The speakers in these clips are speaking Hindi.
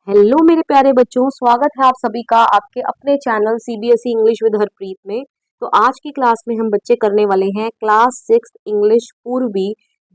हेलो मेरे प्यारे बच्चों, स्वागत है आप सभी का आपके अपने channel CBSE English with Harpreet में। तो आज की क्लास में हम बच्चे करने वाले हैं class 6 English Poorvi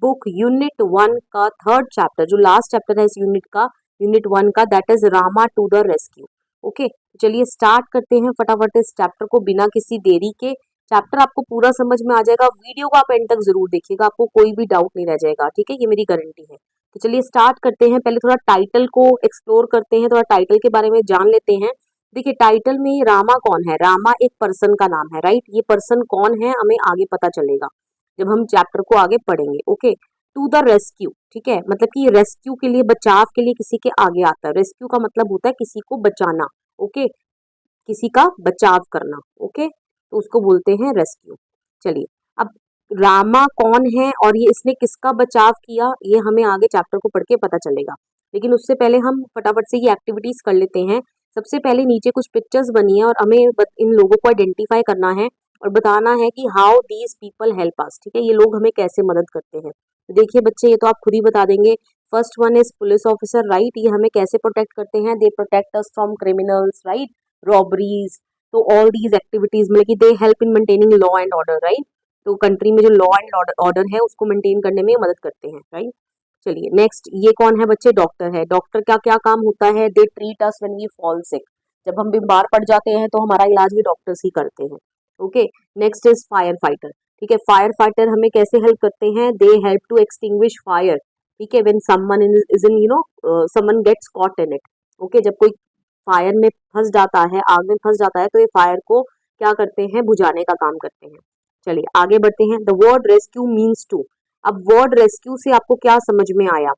book unit 1 का थर्ड चैप्टर, जो लास्ट चैप्टर है इस यूनिट 1 का, that is Rama to the rescue. Okay, चलिए स्टार्ट करते हैं फटाफट इस चैप्टर को बिना किसी देरी के। चैप्टर आपको पूरा समझ में आ जाएगा, वीडियो को आप एंड तक जरूर देखिएगा, आपको कोई भी डाउट नहीं रह जाएगा। ठीक है, ये मेरी गारंटी है। तो चलिए स्टार्ट करते हैं। पहले थोड़ा टाइटल को एक्सप्लोर करते हैं, थोड़ा टाइटल के बारे में जान लेते हैं। देखिए टाइटल में रामा कौन है। रामा एक पर्सन का नाम है, राइट। ये पर्सन कौन है हमें आगे पता चलेगा जब हम चैप्टर को आगे पढ़ेंगे। ओके, टू द रेस्क्यू, ठीक है, मतलब कि रेस्क्यू के लिए, बचाव के लिए किसी के आगे आता है। रेस्क्यू का मतलब होता है किसी को बचाना। ओके, किसी का बचाव करना। ओके, तो उसको बोलते हैं रेस्क्यू। चलिए, अब रामा कौन है और ये इसने किसका बचाव किया, ये हमें आगे चैप्टर को पढ़ के पता चलेगा। लेकिन उससे पहले हम फटाफट से ये एक्टिविटीज कर लेते हैं। सबसे पहले नीचे कुछ पिक्चर्स बनी है और हमें इन लोगों को आइडेंटिफाई करना है और बताना है कि how these people help us. ठीक है, ये लोग हमें कैसे मदद करते हैं। तो देखिए बच्चे, ये तो आप खुद ही बता देंगे। First one is police officer, right. ये हमें कैसे प्रोटेक्ट करते हैं, they protect us from criminals, right, robberies. तो ऑल दीज एक्टिविटीज में कि they help in maintaining law and order, right. तो कंट्री में जो लॉ एंड ऑर्डर है उसको मेंटेन करने में मदद करते हैं, राइट। चलिए नेक्स्ट, ये कौन है बच्चे, डॉक्टर है। डॉक्टर का क्या काम होता है, they treat us when we fall sick. जब हम बीमार पड़ जाते हैं तो हमारा इलाज भी डॉक्टर्स ही करते हैं। Okay, next is fire fighter. ठीक है, फायर फाइटर हमें कैसे हेल्प करते हैं, they help to extinguish fire. ठीक है, when someone is in someone gets caught in it. Okay, जब कोई फायर में फंस जाता है, आग में फंस जाता है, तो ये फायर को क्या करते हैं, बुझाने का काम करते हैं। चलिए आगे बढ़ते हैं। The word rescue means to. अब वर्ड रेस्क्यू से आपको क्या समझ में आया,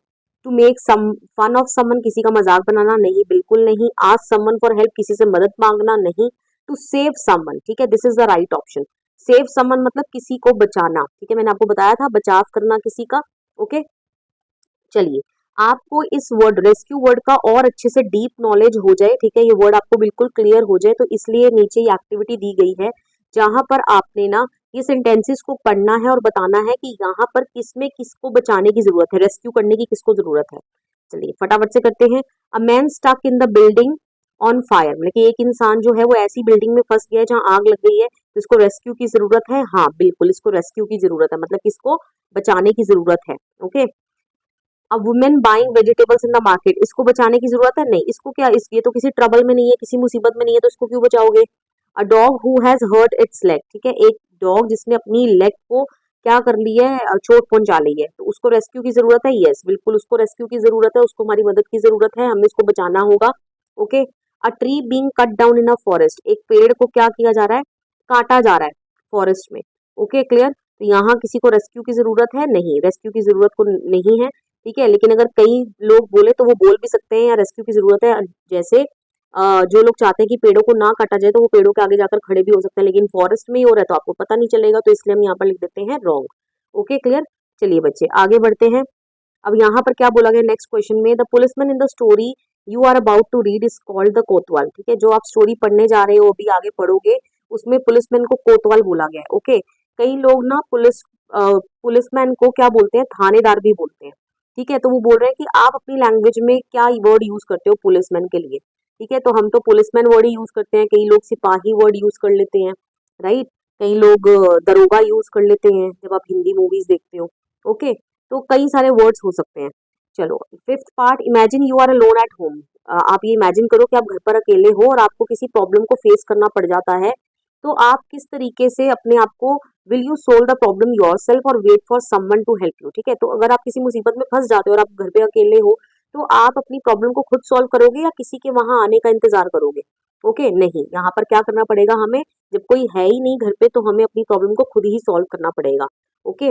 to make some fun of someone, किसी का मजाक बनाना, नहीं बिल्कुल नहीं। आस्क समन फॉर हेल्प, किसी से मदद मांगना, नहीं। टू सेव समन, ठीक है, this is the right option. Save someone मतलब किसी को बचाना। ठीक है, मैंने आपको बताया था बचाव करना किसी का। ओके, चलिए आपको इस वर्ड रेस्क्यू वर्ड का और अच्छे से डीप नॉलेज हो जाए, ठीक है, ये वर्ड आपको बिल्कुल क्लियर हो जाए, तो इसलिए नीचे ये एक्टिविटी दी गई है जहां पर आपने ना ये सेंटेंसेस को पढ़ना है और बताना है कि यहाँ पर किसमें किसको बचाने की जरूरत है, रेस्क्यू करने की किसको जरूरत है। चलिए फटाफट से करते हैं। A man stuck in the building on fire, मतलब कि एक इंसान जो है वो ऐसी बिल्डिंग में फंस गया है जहां आग लग गई है, तो इसको रेस्क्यू की जरूरत है। हाँ बिल्कुल, इसको रेस्क्यू की जरूरत है, मतलब किसको बचाने की जरूरत है। Okay, a women buying vegetables in the market, इसको बचाने की जरूरत है, नहीं। इसको क्या, इस ये तो किसी ट्रबल में नहीं है, किसी मुसीबत में नहीं है, तो इसको क्यों बचाओगे। A dog who has hurt its leg, ठीक है, एक डॉग जिसने अपनी लेग को क्या कर लिया है, चोट पहुंचा ली है, तो उसको रेस्क्यू की जरूरत है। यस बिल्कुल, उसको रेस्क्यू की जरूरत है, उसको हमारी मदद की जरूरत है, हमें इसको बचाना होगा। Okay, a tree being cut down in a forest, एक पेड़ को क्या किया जा रहा है, काटा जा रहा है फॉरेस्ट में। ओके क्लियर, तो यहाँ किसी को रेस्क्यू की जरूरत है, नहीं, रेस्क्यू की जरूरत को नहीं है। ठीक है, लेकिन अगर कई लोग बोले तो वो बोल भी सकते हैं या रेस्क्यू की जरूरत है। जैसे जो लोग चाहते हैं कि पेड़ों को ना काटा जाए तो वो पेड़ों के आगे जाकर खड़े भी हो सकते हैं, लेकिन फॉरेस्ट में ही हो रहा है तो आपको पता नहीं चलेगा, तो इसलिए हम यहाँ पर लिख देते हैं रॉन्ग। ओके क्लियर, चलिए बच्चे आगे बढ़ते हैं। अब यहाँ पर क्या बोला गया नेक्स्ट क्वेश्चन में, the policeman in the story you are about to read is called the kotwal. ठीक है, जो आप स्टोरी पढ़ने जा रहे हो अभी आगे पढ़ोगे, उसमें पुलिसमैन को कोतवाल बोला गया है। ओके, कई लोग ना पुलिसमैन को क्या बोलते हैं, थानेदार भी बोलते हैं। ठीक है, तो वो बोल रहे हैं कि आप अपनी लैंग्वेज में क्या वर्ड यूज करते हो पुलिसमैन के लिए। ठीक है, तो हम तो पुलिसमैन वर्ड ही यूज करते हैं, कई लोग सिपाही वर्ड यूज कर लेते हैं, राइट। कई लोग दरोगा यूज कर लेते हैं जब आप हिंदी मूवीज देखते हो। ओके, तो कई सारे वर्ड्स हो सकते हैं। चलो fifth part, imagine you are alone at home. आप ये इमेजिन करो कि आप घर पर अकेले हो और आपको किसी प्रॉब्लम को फेस करना पड़ जाता है, तो आप किस तरीके से अपने आप को, will you solve the problem yourself और wait for someone to help you. ठीक है, तो अगर आप किसी मुसीबत में फंस जाते हो और आप घर पे अकेले हो, तो आप अपनी प्रॉब्लम को खुद सॉल्व करोगे या किसी के वहां आने का इंतजार करोगे। ओके नहीं, यहाँ पर क्या करना पड़ेगा हमें, जब कोई है ही नहीं घर पे तो हमें अपनी प्रॉब्लम को खुद ही सॉल्व करना पड़ेगा। Okay,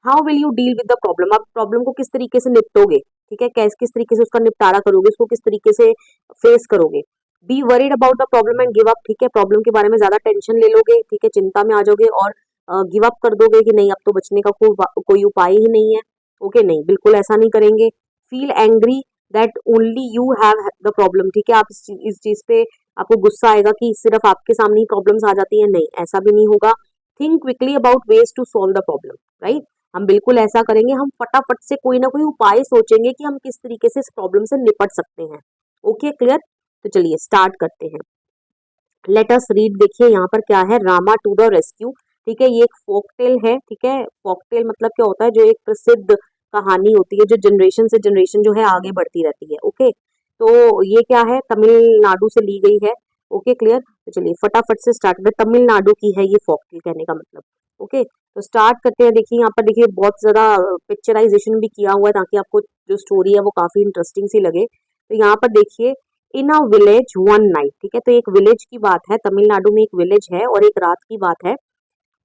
how will you deal with the problem, आप प्रॉब्लम को किस तरीके से निपटोगे। ठीक है, कैसे किस तरीके से उसका निपटारा करोगे, उसको किस तरीके से फेस करोगे। Be worried about the problem and give up, ठीक है, प्रॉब्लम के बारे में ज्यादा टेंशन ले लोगे, ठीक है, चिंता में आ जाओगे और गिव अप कर दोगे कि नहीं अब तो बचने का कोई उपाय ही नहीं है। ओके नहीं, बिल्कुल ऐसा नहीं करेंगे। Feel angry that only you have the problem, ठीक है, आप इस चीज पे आपको गुस्सा आएगा कि सिर्फ आपके सामने ही प्रॉब्लम्स आ जाती है, नहीं ऐसा भी नहीं होगा। Think quickly about ways to solve the problem, right, हम बिल्कुल ऐसा करेंगे, हम फटाफट से कोई ना कोई उपाय सोचेंगे कि हम किस तरीके से इस प्रॉब्लम से निपट सकते हैं। Okay clear. तो चलिए स्टार्ट करते हैं। Let us read. देखिए यहाँ पर क्या है, रामा टू द रेस्क्यू। ठीक है, ये एक फोकटेल है। ठीक है, फोकटेल मतलब क्या होता है, जो एक प्रसिद्ध कहानी होती है जो जनरेशन से जनरेशन जो है आगे बढ़ती रहती है। ओके, तो ये क्या है, तमिलनाडु से ली गई है। Okay clear. तो चलिए फटाफट से स्टार्ट करते, तमिलनाडु की है ये फोकटेल कहने का मतलब। ओके, तो स्टार्ट करते हैं। देखिए यहाँ पर देखिए बहुत ज्यादा पिक्चराइजेशन भी किया हुआ है ताकि आपको जो स्टोरी है वो काफी इंटरेस्टिंग सी लगे। तो यहाँ पर देखिए, इन अ विलेज वन नाइट। ठीक है, तो एक विलेज की बात है, तमिलनाडु में एक विलेज है और एक रात की बात है।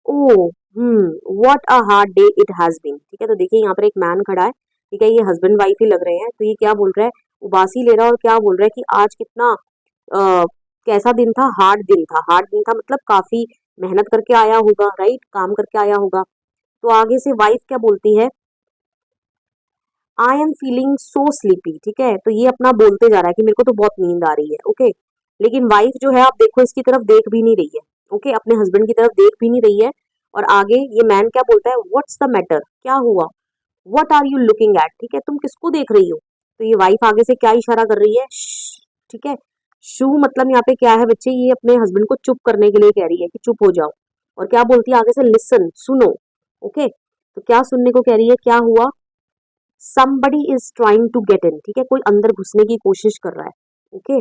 Oh, what a hard day it has been. ठीक है, तो देखिए यहाँ पर एक मैन खड़ा है। ठीक है, ये हस्बैंड वाइफ ही लग रहे हैं। तो ये क्या बोल रहा है, उबासी ले रहा है और क्या बोल रहा है कि आज कितना अ, कैसा दिन था, हार्ड दिन था। हार्ड दिन था मतलब काफी मेहनत करके आया होगा, राइट, काम करके आया होगा। तो आगे से वाइफ क्या बोलती है, आई एम फीलिंग सो स्लीपी। ठीक है, तो ये अपना बोलते जा रहा है कि मेरे को तो बहुत नींद आ रही है। ओके, लेकिन वाइफ जो है आप देखो इसकी तरफ देख भी नहीं रही है। ओके, अपने हस्बैंड की तरफ देख भी नहीं रही है। और आगे ये मैन क्या बोलता है, व्हाट्स द मैटर, क्या हुआ, what are you looking at. ठीक है, तुम किसको देख रही हो। तो ये वाइफ आगे से क्या इशारा कर रही है, ठीक है, शू मतलब यहाँ पे क्या है बच्चे, ये अपने हस्बैंड को चुप करने के लिए कह रही है कि चुप हो जाओ। और क्या बोलती है आगे से, लिसन, सुनो। ओके, तो क्या सुनने को कह रही है, क्या हुआ, somebody is trying to get in। ठीक है, कोई अंदर घुसने की कोशिश कर रहा है। Okay,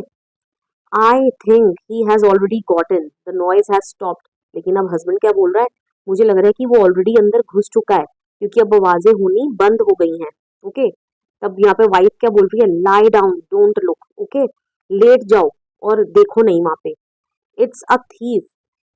I think he has already got in, the noise has stopped. लेकिन अब हस्बैंड क्या बोल रहा है, मुझे लग रहा है कि वो ऑलरेडी अंदर घुस चुका है क्योंकि अब आवाजें होनी बंद हो गई हैं। ओके, तब यहाँ पे वाइफ क्या बोल रही है, lie down, don't look. Okay, लेट जाओ और देखो नहीं वहां पे। It's a thief,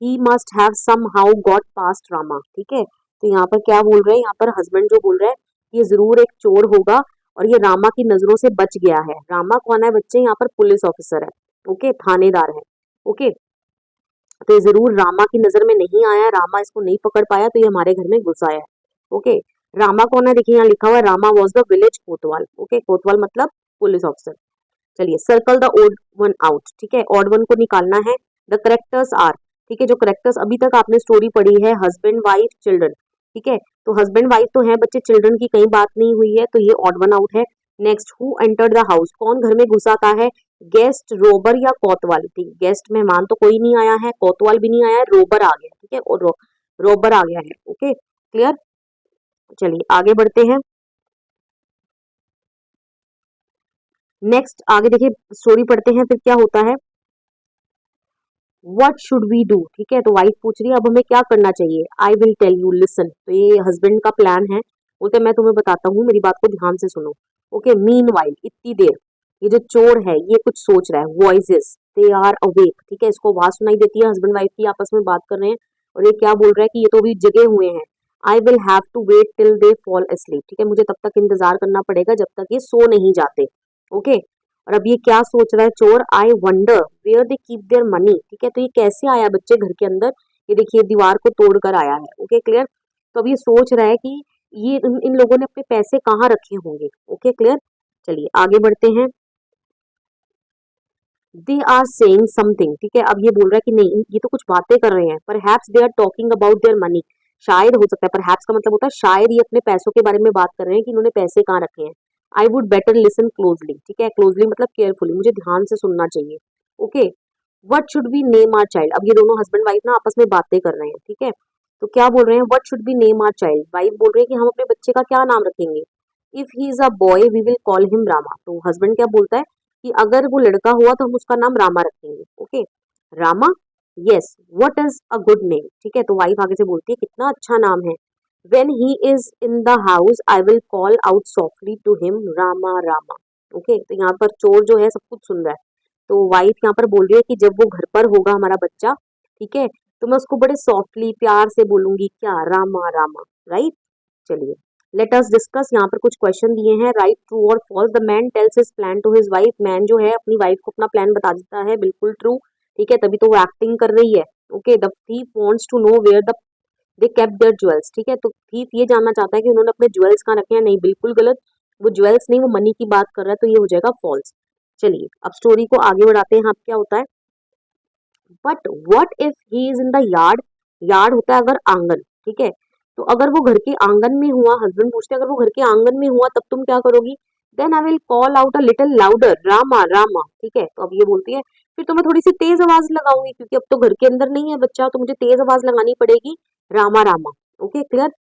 he must have somehow got past Rama. ठीक है, तो यहाँ पर क्या बोल रहे हैं, यहाँ पर हस्बैंड जो बोल रहा है, ये जरूर एक चोर होगा और ये रामा की नजरों से बच गया है। रामा कौन है बच्चे, यहाँ पर पुलिस ऑफिसर है। ओके, थानेदार है। ओके, तो ये जरूर रामा की नजर में नहीं आया है, रामा इसको नहीं पकड़ पाया तो ये हमारे घर में घुस आया है। ओके, रामा कौन है, देखिए यहाँ लिखा हुआ है, Rama was the village kotwal. Okay, कोतवाल मतलब पुलिस ऑफिसर। चलिए circle the odd one out. ठीक है, ऑड वन को निकालना है। द करेक्टर्स आर, ठीक है, जो करेक्टर्स अभी तक आपने स्टोरी पढ़ी है, हस्बैंड वाइफ चिल्ड्रन। ठीक है, तो हस्बैंड वाइफ तो है बच्चे, चिल्ड्रन की कहीं बात नहीं हुई है, तो ये ऑड वन आउट है। Next, who entered the house, कौन घर में घुसा था है, गेस्ट, रोबर या कोतवाल। ठीक, गेस्ट मेहमान तो कोई नहीं आया है, कोतवाल भी नहीं आया है, रोबर आ गया। ठीक है, और रोबर आ गया है। Okay clear. चलिए आगे बढ़ते हैं। नेक्स्ट आगे देखिए स्टोरी पढ़ते हैं, फिर क्या होता है, वट शुड वी डू। ठीक है, तो वाइफ पूछ रही है अब हमें क्या करना चाहिए, I will tell you, listen. तो ये हस्बैंड का प्लान है, बोलते मैं तुम्हें बताता हूँ, मेरी बात को ध्यान से सुनो। ओके, मीन वाइल, इतनी देर ये जो चोर है ये कुछ सोच रहा है, वॉइसेस दे आर अवेक। ठीक है, इसको आवाज सुनाई देती है, हस्बैंड वाइफ की आपस में बात कर रहे हैं और ये क्या बोल रहा है कि ये तो अभी जगे हुए हैं। I will have to wait till they fall asleep। ठीक है, मुझे तब तक इंतजार करना पड़ेगा जब तक ये सो नहीं जाते। ओके, और अब ये क्या सोच रहा है चोर, I wonder where they keep their money. ठीक है, तो ये कैसे आया बच्चे घर के अंदर, ये देखिए दीवार को तोड़कर आया है। Okay clear. तो अब ये सोच रहा है कि ये इन लोगों ने अपने पैसे कहाँ रखे होंगे। Okay clear. चलिए आगे बढ़ते हैं। They are saying something. ठीक है, अब ये बोल रहा है कि नहीं ये तो कुछ बातें कर रहे हैं, perhaps they are talking about their money. शायद हो सकता है, परहैप्स का मतलब होता है शायद ये अपने पैसों के बारे में बात कर रहे हैं कि इन्होंने पैसे कहाँ रखे हैं। I would better listen closely. ठीक है, क्लोजली मतलब केयरफुली, मुझे ध्यान से सुनना चाहिए। Okay, what should be name our child. अब ये दोनों हस्बैंड वाइफ ना आपस में बातें कर रहे हैं। ठीक है, तो क्या बोल रहे हैं, what should be name our child. Wife बोल रही है कि हम अपने बच्चे का क्या नाम रखेंगे। If he is a boy we will call him Rama. तो हस्बैंड क्या बोलता है कि अगर वो लड़का हुआ तो हम उसका नाम रामा रखेंगे। Okay, Rama, yes, what is a good name. ठीक है, तो वाइफ आगे से बोलती है कितना अच्छा नाम है। When he is in the house I will call out softly to him Rama Rama. Okay, तो यहाँ पर चोर जो है सब कुछ सुन रहा है। तो वाइफ यहाँ पर बोल रही है कि जब वो घर पर होगा हमारा बच्चा, ठीक है, तो मैं उसको बड़े सॉफ्टली प्यार से बोलूंगी क्या, रामा रामा, राइट। चलिए लेट अस डिस्कस, यहाँ पर कुछ क्वेश्चन दिए हैं, राइट ट्रू और false. The man tells his plan to his wife. Man जो है अपनी वाइफ को अपना प्लान बता देता है, बिल्कुल ट्रू। ठीक है, तभी तो वो एक्टिंग कर रही है। Okay, the thief wants to know where the they kept their jewels. ठीक है, तो थीफ ये जानना चाहता है कि उन्होंने अपने ज्वेल्स कहाँ रखे हैं। नहीं, बिल्कुल गलत, वो ज्वेल्स नहीं, वो मनी की बात कर रहा है, तो ये हो जाएगा फॉल्स। चलिए अब स्टोरी को आगे बढ़ाते हैं। यहाँ पे क्या होता है, but what if he is in the yard. Yard होता है अगर आंगन। ठीक है, तो अगर वो घर के आंगन में हुआ, हस्बैंड पूछते हैं अगर वो घर के आंगन में हुआ तब तुम क्या करोगी। Then I will call out a little louder, Rama Rama. ठीक है, तो अब ये बोलती है फिर तो मैं थोड़ी सी तेज आवाज लगाऊंगी, क्योंकि अब तो घर के अंदर नहीं है बच्चा, तो मुझे तेज आवाज लगानी पड़ेगी, रामा रामा। Okay clear.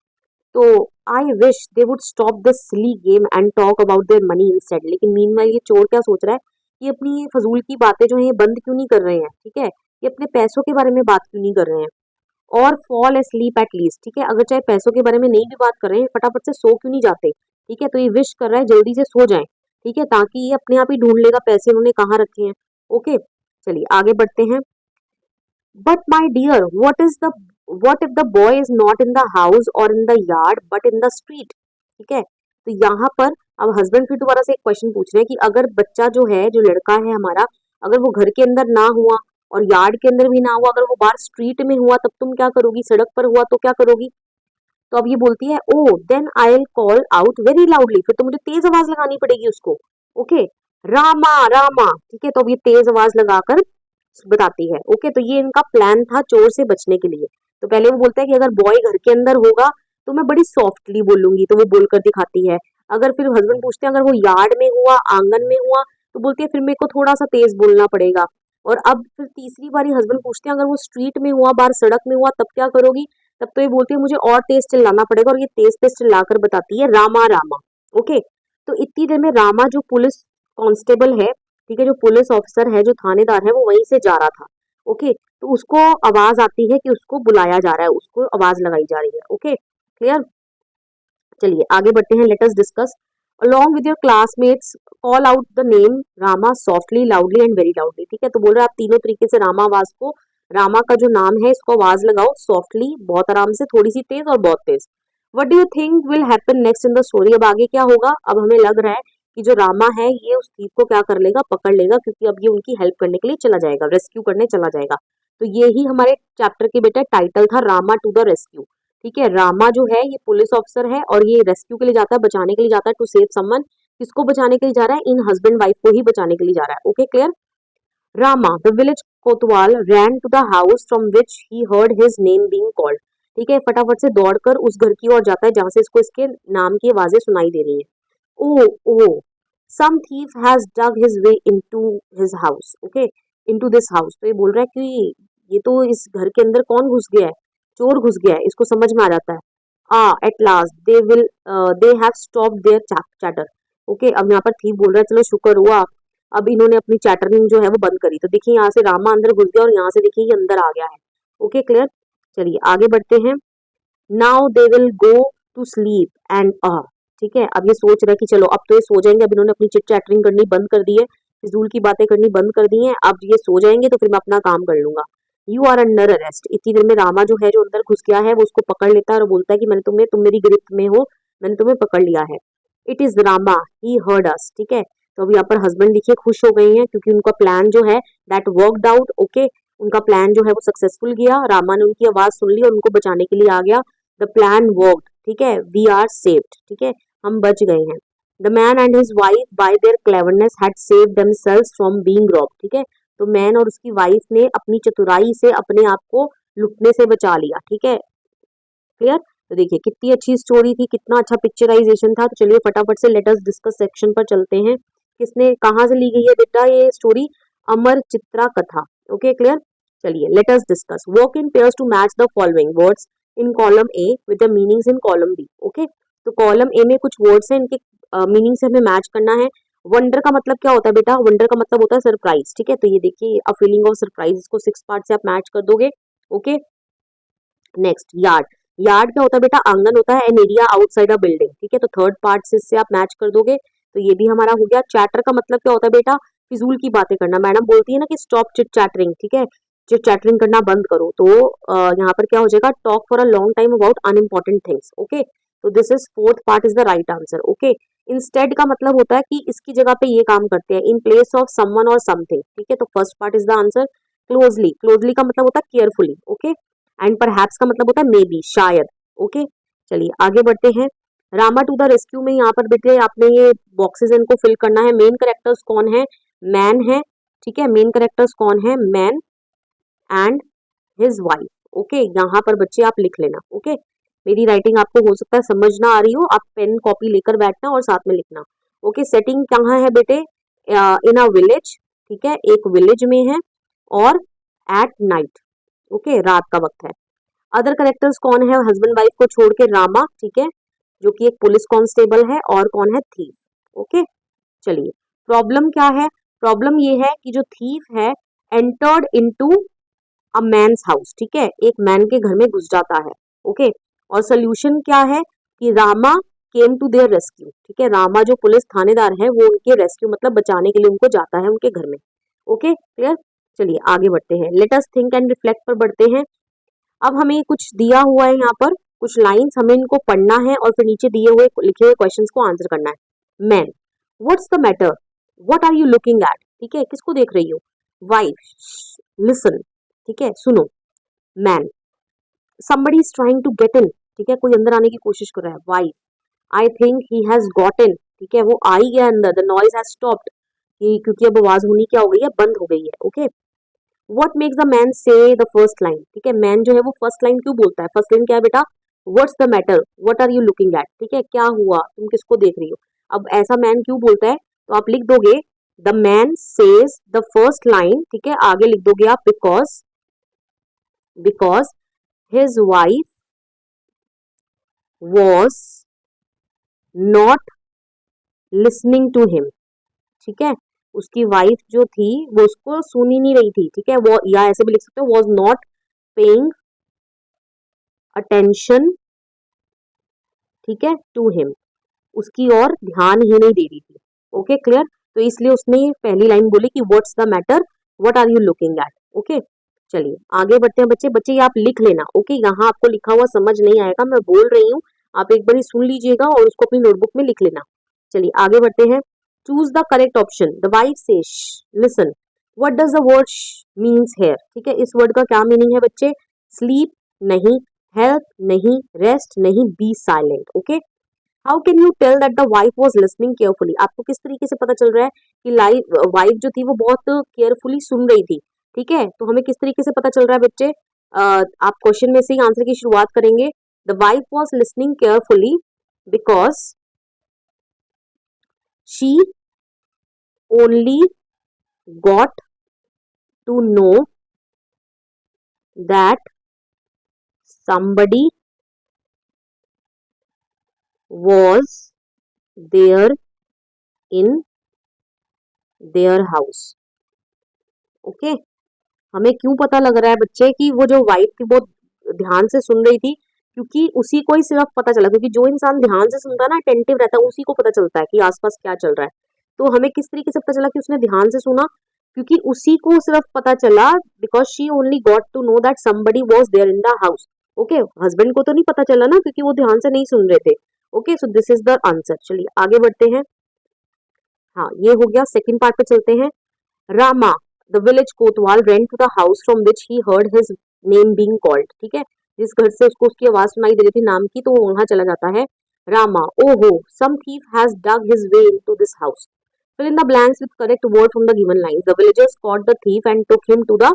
तो I wish they would stop this silly game and talk about their money instead. लेकिन मीनवाइल ये चोर क्या सोच रहा है, ये अपनी ये फजूल की बातें जो है ये बंद क्यों नहीं कर रहे हैं, ठीक है, ये अपने पैसों के बारे में बात क्यों नहीं कर रहे हैं, और फॉल एस्लीप एट लीस्ट। ठीक है, अगर चाहे पैसों के बारे में नहीं भी बात कर रहे हैं, फटाफट से सो क्यों नहीं जाते। ठीक है, तो ये विश कर रहा है जल्दी से सो जाए, ठीक है, ताकि ये अपने आप ही ढूंढ लेगा पैसे उन्होंने कहाँ रखे हैं। ओके, चलिए आगे बढ़ते हैं। But my dear, what if the boy is not in the house or in the yard but in the street। ठीक है, तो यहाँ पर अब हस्बैंड फिर दोबारा से एक क्वेश्चन पूछ रहे हैं कि अगर बच्चा जो है, जो लड़का है हमारा, अगर वो घर के अंदर ना हुआ और यार्ड के अंदर भी ना हुआ, अगर वो बाहर स्ट्रीट में हुआ, तब तुम क्या करोगी, सड़क पर हुआ तो क्या करोगी। तो अब ये बोलती है oh then I will call out very loudly, फिर तो मुझे तेज आवाज लगानी पड़ेगी उसको। ओके, रामा रामा। ठीक है, तो अब ये तेज आवाज लगाकर बताती है। ओके, तो ये इनका प्लान था चोर से बचने के लिए। तो पहले वो बोलता है कि अगर बॉय घर के अंदर होगा तो मैं बड़ी सॉफ्टली बोलूंगी, तो वो बोलकर दिखाती है। अगर फिर हस्बैंड पूछते हैं अगर वो यार्ड में हुआ, आंगन में हुआ, तो बोलती है फिर मेरे को थोड़ा सा तेज बोलना पड़ेगा। और अब फिर तीसरी बारी हस्बैंड पूछते हैं अगर वो स्ट्रीट में हुआ, बाहर सड़क में हुआ, तब क्या करोगी। तब तो ये बोलती है मुझे और तेज चिल्लाना पड़ेगा, और ये तेज तेज चिल्लाकर बताती है रामा रामा। ओके, तो इतनी देर में रामा जो पुलिस कांस्टेबल है, ठीक है, जो पुलिस ऑफिसर है, जो थानेदार है, वो वहीं से जा रहा था। ओके, तो उसको आवाज आती है कि उसको बुलाया जा रहा है, उसको आवाज लगाई जा रही है। Okay clear. चलिए आगे बढ़ते हैं, late us discuss. Along with your classmates call out the name Rama softly loudly and very loudly. ठीक है, तो बोल रहे हैं आप तीनों तरीके से रामा आवाज को, रामा का जो नाम है इसको आवाज लगाओ सॉफ्टली, बहुत आराम से, थोड़ी सी तेज और बहुत तेज। What do you think will happen next in the story. अब आगे क्या होगा, अब हमें लग रहा है कि जो रामा है ये उस थीफ को क्या कर लेगा, पकड़ लेगा, क्योंकि अब ये उनकी हेल्प करने के लिए चला जाएगा, रेस्क्यू करने चला जाएगा। तो ये ही हमारे चैप्टर के बेटा टाइटल था, रामा टू द रेस्क्यू। ठीक है, रामा जो है ये पुलिस ऑफिसर है और ये रेस्क्यू के लिए जाता है, बचाने के लिए जाता है, टू सेव समवन। किसको बचाने के लिए जा रहा है, इन हस्बैंड वाइफ को ही बचाने के लिए जा रहा है। Okay clear. Rama the village कोतवाल ran to the house from which he heard his name being called. ठीक है, फटाफट से दौड़कर उस घर की ओर जाता है जहां से इसको इसके नाम की आवाजें सुनाई दे रही है। Oh oh some thief has dug his way into his house. Okay, into this house. तो ये बोल रहा है कि ये तो इस घर के अंदर कौन घुस गया है, चोर घुस गया है, इसको समझ में आ जाता है। At last they have stop their chatter. Okay, अब यहाँ पर थीफ बोल रहा है चलो शुक्र हुआ, अब इन्होंने अपनी चैटरिंग जो है वो बंद करी। तो देखिए यहाँ से रामा अंदर घुस गया और यहाँ से देखिए ये अंदर आ गया है। Okay clear. चलिए आगे बढ़ते हैं। Now they will go to sleep and ठीक है, अब ये सोच रहा है कि चलो अब तो ये सो जाएंगे, अब इन्होंने अपनी चिट चैटरिंग करनी बंद कर दी है, फिजूल की बातें करनी बंद कर दी हैं, अब ये सो जाएंगे तो फिर मैं अपना काम कर लूंगा। You are under arrest. इतनी देर में रामा जो है, जो अंदर घुस गया है, वो उसको पकड़ लेता है और बोलता है कि मैंने तुम्हें, तुम मेरी गिरफ्त में हो, मैंने तुम्हें पकड़ लिया है। It is Rama, he heard us. ठीक है, तो अब यहाँ पर हस्बैंड देखिए खुश हो गए हैं, क्योंकि उनका प्लान जो है दैट वर्कड आउट। ओके, उनका प्लान जो है वो सक्सेसफुल गया, रामा ने उनकी आवाज सुन ली और उनको बचाने के लिए आ गया। The plan worked. ठीक है, वी आर सेव्ड। ठीक है, हम बच गए हैं। The man and his wife bye there cleverness had saved themselves from being robbed. ठीक है, तो मैन और उसकी वाइफ ने अपनी चतुराई से अपने आप को लुटने से बचा लिया। ठीक है क्लियर। तो देखिए कितनी अच्छी स्टोरी थी, कितना अच्छा पिक्चराइजेशन था। तो चलिए फटाफट से लेट अस डिस्कस सेक्शन पर चलते हैं। किसने, कहाँ से ली गई है बेटा ये story, Amar Chitra Katha. Okay clear. चलिए let us discuss. Work in pairs to match the following words in column A with the meanings in column B. Okay, तो कॉलम ए में कुछ वर्ड्स हैं, इनके मीनिंग से हमें मैच करना है। वंडर का मतलब क्या होता है बेटा, वंडर का मतलब होता है सरप्राइज। ठीक है, तो ये देखिए अ फीलिंग ऑफ सरप्राइज, इसको 6 पार्ट से आप मैच कर दोगे। Okay, next yard. यार्ड क्या होता है बेटा, आंगन होता है, an area outside a building. ठीक है, तो थर्ड पार्ट से इससे आप मैच कर दोगे, तो ये भी हमारा हो गया। चैटर का मतलब क्या होता है बेटा, फिजूल की बातें करना। मैडम बोलती है ना कि स्टॉप चिट चैटरिंग। ठीक है, चिट चैटरिंग करना बंद करो। तो यहाँ पर क्या हो जाएगा, talk for a long time about unimportant things. Okay, तो this is fourth part is the right answer. Okay, instead का मतलब होता है कि इसकी जगह पे ये काम करते हैं, इन प्लेस ऑफ समवन और समथिंग। ठीक है, तो first part is the answer. Closely, closely का मतलब होता है केयरफुली। ओके, एंड परहैप्स का मतलब होता है मे बी, शायद। ओके, चलिए आगे बढ़ते हैं। रामा टू द रेस्क्यू में यहाँ पर बेटे आपने ये बॉक्सेस इनको फिल करना है। मेन कैरेक्टर्स कौन है, मैन है। ठीक है, मेन कैरेक्टर्स कौन है, man and his wife. Okay, यहाँ पर बच्चे आप लिख लेना। ओके, मेरी राइटिंग आपको हो सकता है समझ ना आ रही हो, आप पेन कॉपी लेकर बैठना और साथ में लिखना। ओके, सेटिंग कहाँ है बेटे? इन अ विलेज, ठीक है, एक विलेज में है और एट नाइट, ओके, रात का वक्त है। अदर करेक्टर्स कौन है हस्बैंड वाइफ को छोड़ के? रामा, ठीक है, जो कि एक पुलिस कांस्टेबल है, और कौन है? थीफ। ओके, चलिए, प्रॉब्लम क्या है? प्रॉब्लम ये है कि जो थीफ है entered into a man's house, ठीक है, एक मैन के घर में घुस जाता है। ओके, और सोल्यूशन क्या है कि Rama came to their rescue, ठीक है, रामा जो पुलिस थानेदार है वो उनके रेस्क्यू मतलब बचाने के लिए उनको जाता है उनके घर में। Okay, clear? चलिए आगे बढ़ते हैं, let us think and reflect पर बढ़ते हैं। अब हमें कुछ दिया हुआ है यहाँ पर, कुछ लाइंस हमें इनको पढ़ना है और फिर नीचे दिए हुए लिखे हुए क्वेश्चंस को आंसर करना है। Man, what's the matter, what are you looking at, ठीक है, किसको देख रही हो? वाइफ, लिसन, ठीक है, सुनो। Man, somebody is trying to get in, ठीक है, कोई अंदर आने की कोशिश कर रहा है। Wife, I think he has gotten, ठीक है, वो आ ही गया अंदर। द नॉइज हैज स्टॉप्ड, क्योंकि अब आवाज होनी क्या हो गई है? बंद हो गई है। Okay, what makes the man से द फर्स्ट लाइन, ठीक है, मैन जो है वो फर्स्ट लाइन क्यों बोलता है? फर्स्ट लाइन क्या है बेटा? What's the matter, what are you looking at, ठीक है, क्या हुआ, तुम किसको देख रही हो? अब ऐसा मैन क्यों बोलता है? तो आप लिख दोगे the man says the first line, ठीक है, आगे लिख दोगे आप because his wife was not listening to him, ठीक है, उसकी वाइफ जो थी वो उसको सुन ही नहीं रही थी, ठीक है, वो, या ऐसे भी लिख सकते हो was not paying attention, ठीक है, to him, उसकी और ध्यान ही नहीं दे रही थी। Okay, clear? तो इसलिए उसने पहली लाइन बोली कि what's the matter, what are you looking at. Okay, चलिए आगे बढ़ते हैं बच्चे। बच्चे ये आप लिख लेना, ओके, यहाँ आपको लिखा हुआ समझ नहीं आएगा, मैं बोल रही हूँ, आप एक बार सुन लीजिएगा और उसको अपनी नोटबुक में लिख लेना। चलिए आगे बढ़ते हैं। Choose the correct option. The wife says, listen, what does the word means here, ठीक है, इस वर्ड का क्या मीनिंग है बच्चे? स्लीप नहीं, हेल्प नहीं, रेस्ट नहीं, be silent. Okay, how can you tell that the wife was listening carefully, आपको किस तरीके से पता चल रहा है कि वाइफ जो थी वो बहुत केयरफुली सुन रही थी, ठीक है, तो हमें किस तरीके से पता चल रहा है बच्चे? आप क्वेश्चन में से ही आंसर की शुरुआत करेंगे। The wife was listening carefully because she only got to know that somebody was there in their house। Okay, हमें क्यों पता लग रहा है बच्चे कि वो जो वाइफ थी वो ध्यान से सुन रही थी? क्योंकि उसी को ही सिर्फ पता चला, क्योंकि जो इंसान ध्यान से सुनता है ना, अटेंटिव रहता है, उसी को पता चलता है कि आसपास क्या चल रहा है। तो हमें किस तरीके से पता चला कि उसने ध्यान से सुना? क्योंकि उसी को सिर्फ पता चला because she only got to know that somebody was there in the house. Okay, husband को तो नहीं पता चला ना, क्योंकि वो ध्यान से नहीं सुन रहे थे। Okay, so this is the answer. चलिए आगे बढ़ते हैं। हाँ, ये हो गया। सेकंड पार्ट पे चलते हैं। Rama, the village kotwal, ran to the house from which he heard his name being called, ठीक है, जिस घर से उसको उसकी आवाज सुनाई दे रही थी नाम की, तो वो वहां चला जाता है। रामा, ओहो, सम thief has dug his way into this house, fill in the blanks with correct word from the given lines। the villagers caught the thief and took him to the,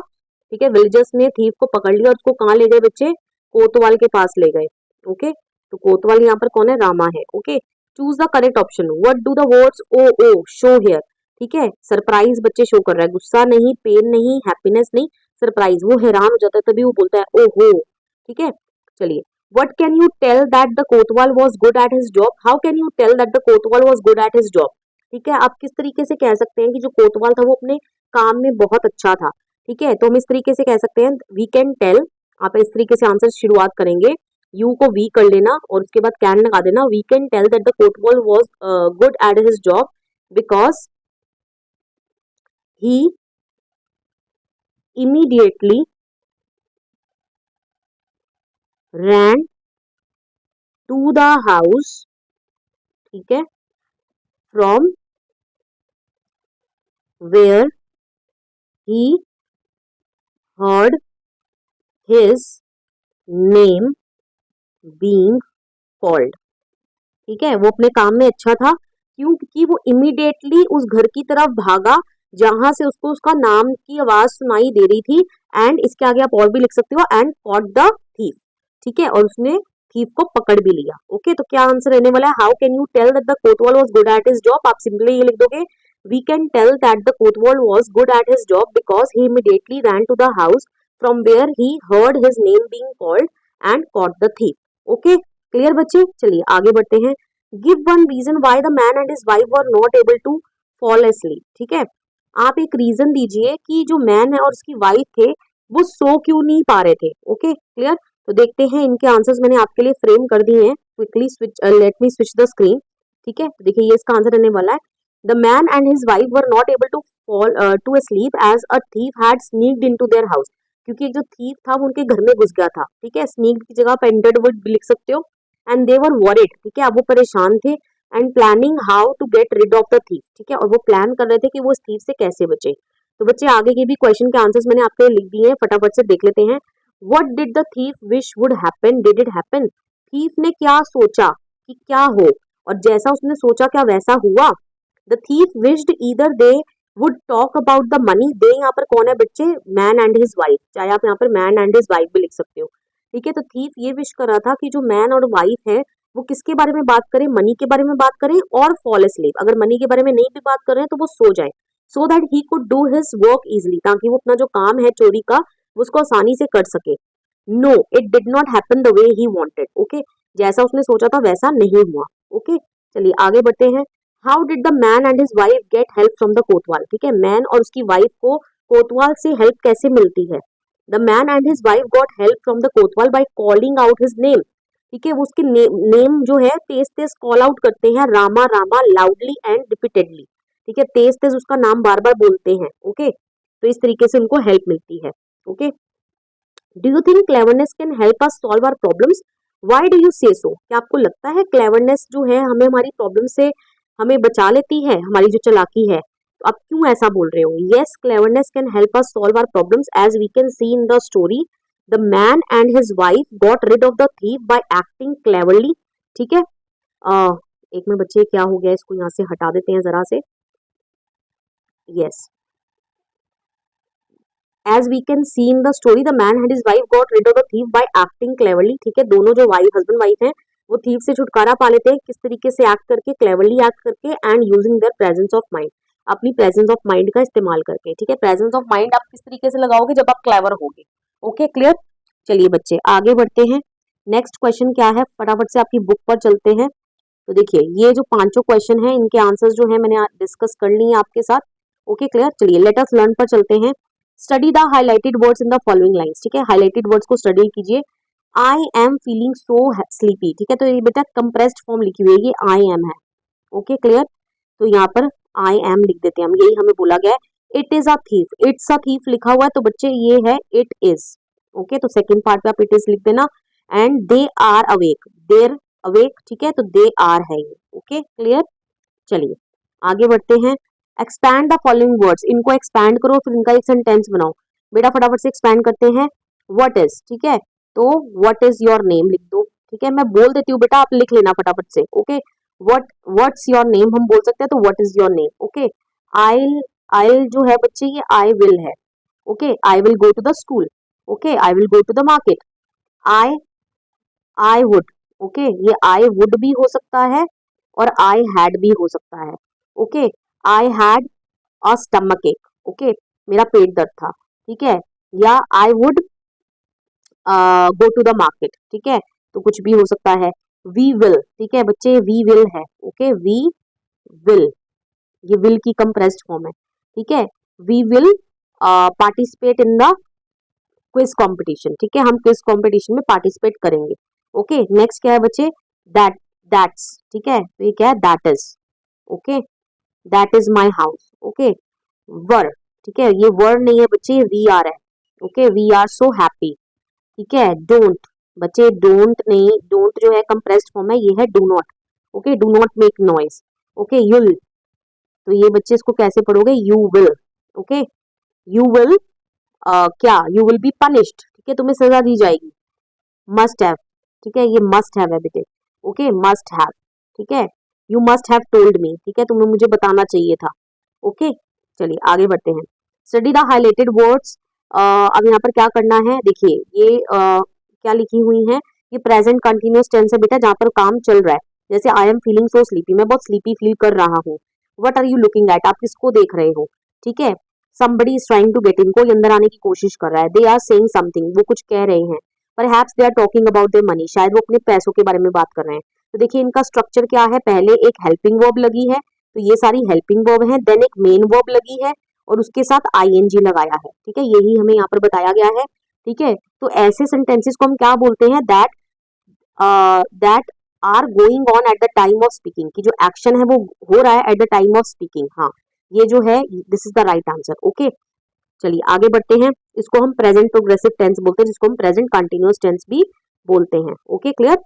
ठीक है, विलेजर्स ने थीफ को पकड़ लिया और उसको कहाँ ले गए बच्चे? कोतवाल के पास ले गए। ओके, तो कोतवाल यहाँ पर कौन है? रामा है। Okay, choose the correct option. What do the words oh oh show here, ठीक है, सरप्राइज बच्चे शो कर रहा है, गुस्सा नहीं, पेन नहीं, हैप्पीनेस नहीं, सरप्राइज, वो हैरान हो जाता है तभी वो बोलता है ओहो, ठीक है। चलिए, what can you tell that the कोतवाल was good at his job, how can you tell that the कोतवाल was good at his job, ठीक है, आप किस तरीके से कह सकते हैं कि जो कोतवाल था वो अपने काम में बहुत अच्छा था, ठीक है, तो हम इस तरीके से कह सकते हैं वी कैन टेल। आप इस तरीके से आंसर शुरुआत करेंगे, यू को वी कर लेना और उसके बाद कैन लगा देना। We can tell that the कोतवाल was good at his job because he immediately ran to the house, ठीक है, from where he heard his name being called, ठीक है, वो अपने काम में अच्छा था, क्यों? क्योंकि वो इमीडिएटली उस घर की तरफ भागा जहां से उसको उसका नाम की आवाज सुनाई दे रही थी। एंड इसके आगे आप और भी लिख सकते हो, एंड कॉट द थीफ, ठीक है, और उसने थीफ को पकड़ भी लिया। ओके, तो क्या आंसर रहने वाला है? How can you tell that the कोतवाल was good at his job? आप सिंपली ये लिख दोगे, we can tell that the कोतवाल was good at his job because he immediately ran to the house from where he heard his name being called and caught the thief. Okay, clear बच्चे? चलिए आगे बढ़ते हैं। Give one reason why the man and his wife were not able to fall asleep। ठीक है, आप एक रीजन दीजिए कि जो मैन है और उसकी वाइफ थे वो सो क्यों नहीं पा रहे थे। Okay, clear? तो देखते हैं इनके आंसर्स मैंने आपके लिए फ्रेम कर दिए हैं। Quickly switch, let me switch the screen. ठीक है, देखिए ये इसका आंसर रहने वाला है, the man and his wife were not able to fall to sleep as a thief had sneaked into their house. क्योंकि एक जो थीफ था वो उनके घर में घुस गया था। ठीक है, स्नीक्ड की जगह आप एंटर्ड वर्ड भी लिख सकते हो। एंड दे वर वरीड, ठीक है, अब वो परेशान थे। And planning how to get rid of the thief, ठीक है, और वो प्लान कर रहे थे कि वो इस थीफ से कैसे बचे। तो बच्चे आगे के भी क्वेश्चन के आंसर्स मैंने आपके लिए लिख दिए हैं, फटाफट से देख लेते हैं। What did the thief wish would happen? Did it happen? Thief ने क्या सोचा कि क्या हो, और जैसा उसने सोचा क्या वैसा हुआ? The thief wished either they would talk about the money. They यहाँ पर कौन है बच्चे? मैन एंड हिज वाइफ, चाहे आप यहाँ पर मैन एंड हिज वाइफ भी लिख सकते हो। ठीक है, तो थीफ ये विश कर रहा था कि जो मैन और वाइफ है वो किसके बारे में बात करें? मनी के बारे में बात करें और फॉल asleep। अगर मनी के बारे में नहीं भी बात कर रहे हैं तो वो सो जाए, so that he could do his work easily, ताकि वो अपना जो काम है चोरी का वो उसको आसानी से कर सके। No, it did not happen the way he wanted. Okay, जैसा उसने सोचा था वैसा नहीं हुआ। ओके, चलिए आगे बढ़ते हैं। How did the man and his wife get help from the kotwal? ठीक है, मैन और उसकी वाइफ को कोतवाल से हेल्प कैसे मिलती है? The man and his wife got help from the कोतवाल by calling out his name. ठीक है, वो उसके नेम जो है तेज तेज कॉल आउट करते हैं, Rama Rama, loudly and repeatedly. ठीक है, तेज तेज उसका नाम बार बार बोलते हैं। ओके, तो इस तरीके से उनको हेल्प मिलती है। Okay, do you think cleverness can help us solve our problems? Why do you say so? क्या आपको लगता है क्लेवरनेस जो है हमें हमारी प्रॉब्लम से हमें बचा लेती है, हमारी जो चालाकी है? तो आप क्यों ऐसा बोल रहे हो? Yes, cleverness can help us solve our problems as we can see in the story the man and his wife got rid of the thief by acting cleverly. ठीक है, एक मिनट बच्चे, क्या हो गया, इसको यहाँ से हटा देते हैं जरा से। Yes, as we can see in the story the man and his wife got rid of the thief by acting cleverly. ठीक है, दोनों जो वाइफ हस्बैंड वाइफ हैं वो थीफ से छुटकारा पा लेते हैं, किस तरीके से? एक्ट करके, क्लेवरली एक्ट करके, and using their presence of mind, अपनी प्रेजेंस ऑफ माइंड का इस्तेमाल करके। ठीक है, प्रेजेंस ऑफ माइंड आप किस तरीके से लगाओगे? जब आप क्लेवर होगे। Okay, clear? चलिए बच्चे आगे बढ़ते हैं। नेक्स्ट क्वेश्चन क्या है, फटाफट से आपकी बुक पर चलते हैं। तो देखिए ये जो पांचों क्वेश्चन हैं इनके आंसर्स जो है मैंने डिस्कस कर लिए हैं आपके साथ। Okay, clear? चलिए लेट अस लर्न पर चलते हैं। Study the highlighted words in the following lines. ठीक है, हाईलाइटेड वर्ड्स को स्टडी कीजिए। आई एम फीलिंग सो स्लीपी। ठीक है, तो ये बेटा कंप्रेस्ड फॉर्म लिखी हुई है, ये आई एम है। Okay, clear? तो यहाँ पर आई एम लिख देते हैं हम, यही हमें बोला गया है। It is a thief, it's a thief लिखा हुआ है तो बच्चे ये है इट इज। ओके, तो सेकंड पार्ट पे आप इट इज लिख देना। And they are awake, they're awake. ठीक है, तो दे आर है ये। Okay, clear? चलिए आगे बढ़ते हैं। एक्सपैंड द फॉलोइंग वर्ड्स, इनको एक्सपैंड करो फिर इनका एक सेंटेंस बनाओ। बेटा फटाफट से एक्सपैंड करते हैं। व्हाट इज, ठीक है, तो व्हाट इज योर नेम लिख दो। ठीक है, मैं बोल देती हूँ बेटा, आप लिख लेना फटाफट से। ओके, व्हाट्स योर नेम हम बोल सकते हैं, तो what is your name. Okay, I I जो है बच्चे ये आई विल है। Okay, I will go to the school. Okay, I will go to the market. I I would. Okay, ये आई वुड भी हो सकता है और आई हैड भी हो सकता है। Okay, I had a stomach ache. Okay, मेरा पेट दर्द था। ठीक है, या I would go to the market. ठीक है, तो कुछ भी हो सकता है। वी विल, ठीक है बच्चे, वी विल है। ओके, वी विल, ये विल की कंप्रेस्ड फॉर्म है। ठीक है, we will participate in the quiz competition. ठीक है, हम क्विज कंपटीशन में पार्टिसिपेट करेंगे। ओके, नेक्स्ट क्या है बच्चे? That, that's. ठीक है, तो ये क्या है? That is. Okay, that is my house. Okay, we're, ठीक है, ये वर नहीं है बच्चे, ये वी आर है। Okay, we are so happy. ठीक है, डोंट बच्चे, डोंट नहीं, डोंट जो है कंप्रेस्ड फॉर्म है, ये है do not. Okay, do not make noise. Okay, you'll, तो ये बच्चे इसको कैसे पढ़ोगे? You will. Okay, you will क्या? You will be punished. ठीक है, तुम्हें सजा दी जाएगी। मस्ट हैव, ठीक है, ये मस्ट हैव है बेटे। Okay, must have. ठीक है, you must have told me. ठीक है, तुम्हें मुझे बताना चाहिए था। ओके, चलिए आगे बढ़ते हैं। Study the highlighted words. अब यहाँ पर क्या करना है, देखिए ये क्या लिखी हुई है, ये प्रेजेंट कंटिन्यूअस टेंस है बेटा, जहाँ पर काम चल रहा है। जैसे I am feeling so sleepy, मैं बहुत स्लीपी फील कर रहा हूँ। What are you looking at, आप किसको देख रहे हो, ठीक है। somebody is trying to get in, कोई अंदर आने की कोशिश कर रहा है। they are saying something, वो कुछ कह रहे हैं। perhaps they are talking about their money, शायद वो अपने पैसों के बारे में बात कर रहे हैं। तो देखिए इनका स्ट्रक्चर क्या है, पहले एक हेल्पिंग वर्ब लगी है, तो ये सारी हेल्पिंग वर्ब है, देन एक मेन वर्ब लगी है और उसके साथ आईएनजी लगाया है, ठीक है। यही हमें यहाँ पर बताया गया है, ठीक है। तो ऐसे सेंटेंसेस को हम क्या बोलते हैं, that are going on at the time of speaking, की जो एक्शन है वो हो रहा है at the time of speaking. हाँ, ये जो है this is the right answer. Okay, चलिए आगे बढ़ते हैं। इसको हम प्रेजेंट प्रोग्रेसिव टेंस बोलते हैं, जिसको हम प्रेजेंट कंटिन्यूअस टेंस भी बोलते हैं। Okay, clear.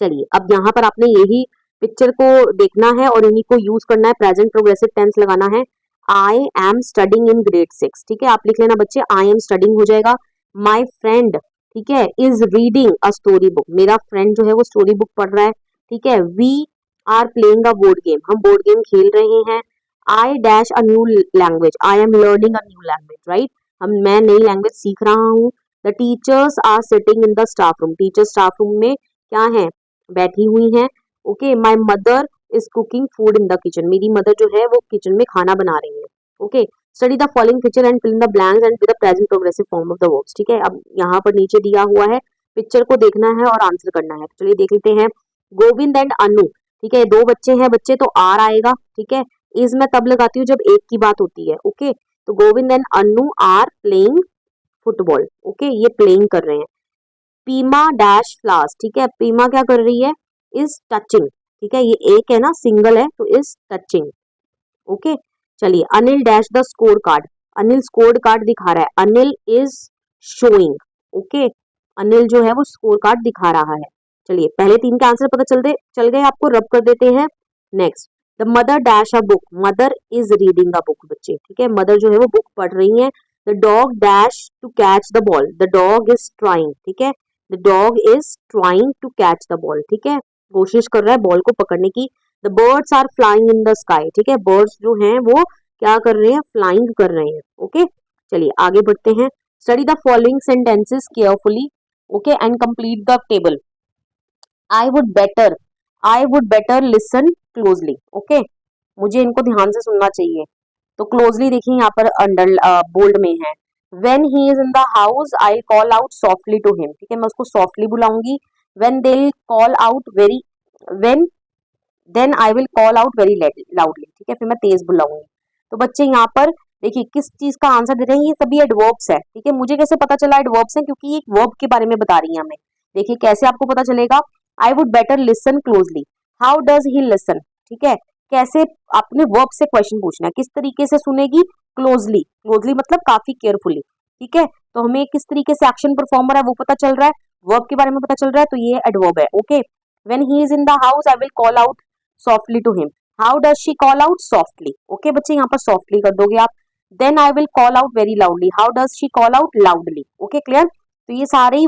चलिए अब यहाँ पर आपने यही पिक्चर को देखना है और इन्हीं को यूज करना है, प्रेजेंट प्रोग्रेसिव टेंस लगाना है। I am studying in grade 6, ठीक है। आप लिख लेना बच्चे, आई एम स्टडिंग हो जाएगा। माई फ्रेंड, ठीक है, is reading a story book, मेरा फ्रेंड जो है वो स्टोरी बुक पढ़ रहा है, ठीक है। We are playing a board game, हम बोर्ड गेम खेल रहे हैं। I dash a new language, I am learning a new language, right, मैं नई लैंग्वेज सीख रहा हूँ। The teachers are sitting in the staff room, teachers staff room में क्या है, बैठी हुई हैं। Okay, my mother is cooking food in the kitchen, मेरी मदर जो है वो किचन में खाना बना रही है। Okay, study the following picture and fill in the blanks and with the present progressive form of the verbs, ठीक है। अब यहाँ पर नीचे दिया हुआ है, पिक्चर को देखना है और आंसर करना है। चलिए देख लेते हैं। गोविंद एंड अनु, ठीक है, दो बच्चे हैं, बच्चे तो आर आएगा, ठीक है। इज मैं तब लगाती हूँ जब एक की बात होती है। ओके, तो Govind and Anu are playing football, okay, ये प्लेइंग कर रहे हैं। पीमा डैश फ्लावर्स, ठीक है, पीमा क्या कर रही है, इज टचिंग, ठीक है, ये एक है ना, सिंगल है, तो इज टचिंग। ओके, चलिए Anil dash the score card, Anil score card दिखा रहा है, Anil is showing. Okay, Anil जो है वो स्कोर कार्ड दिखा रहा है। चलिए पहले तीन के आंसर पता चल गए आपको, रब कर देते हैं। Next, the mother dash a book, mother is reading a book, बच्चे, ठीक है, मदर जो है वो बुक पढ़ रही है। The dog dash to catch the ball, the dog is trying, ठीक है, the dog is trying to catch the ball, ठीक है, कोशिश कर रहा है बॉल को पकड़ने की। The birds are flying in the sky, ठीक है, बर्ड्स जो हैं वो क्या कर रहे हैं, फ्लाइंग कर रहे हैं। ओके, चलिए आगे बढ़ते हैं। Study the following sentences carefully, okay, and complete the table. I would better listen closely, okay, मुझे इनको ध्यान से सुनना चाहिए। तो क्लोजली देखिए यहाँ पर अंडर बोल्ड में है। When he is in the house, I'll call out softly to him, ठीक है, मैं उसको softly बुलाऊंगी। When they'll call out very when then I will call out very loudly, ठीक है, फिर मैं तेज बुलाऊंगी। तो बच्चे यहाँ पर देखिए किस चीज का आंसर दे रहे हैं, ये सभी एडवर्ब्स है, ठीक है। मुझे कैसे पता चला एडवर्ब्स है, क्योंकि ये एक वर्ब के बारे में बता रही है हमें। देखिए कैसे आपको पता चलेगा, I would better listen closely, how does he listen, ठीक है, कैसे आपने वर्ब से क्वेश्चन पूछना है, किस तरीके से सुनेगी, क्लोजली, क्लोजली मतलब काफी केयरफुली, ठीक है। तो हमें किस तरीके से एक्शन परफॉर्म हो रहा है वो पता चल रहा है, वर्ब के बारे में पता चल रहा है, तो ये एडवर्ब है। Okay, when he is in the house I will call out softly to him, how does she call out softly, okay बच्चे यहाँ पर सॉफ्टली कर दोगे आप। Then I will call out very loudly, how does she call out loudly, okay, clear. तो ये सारे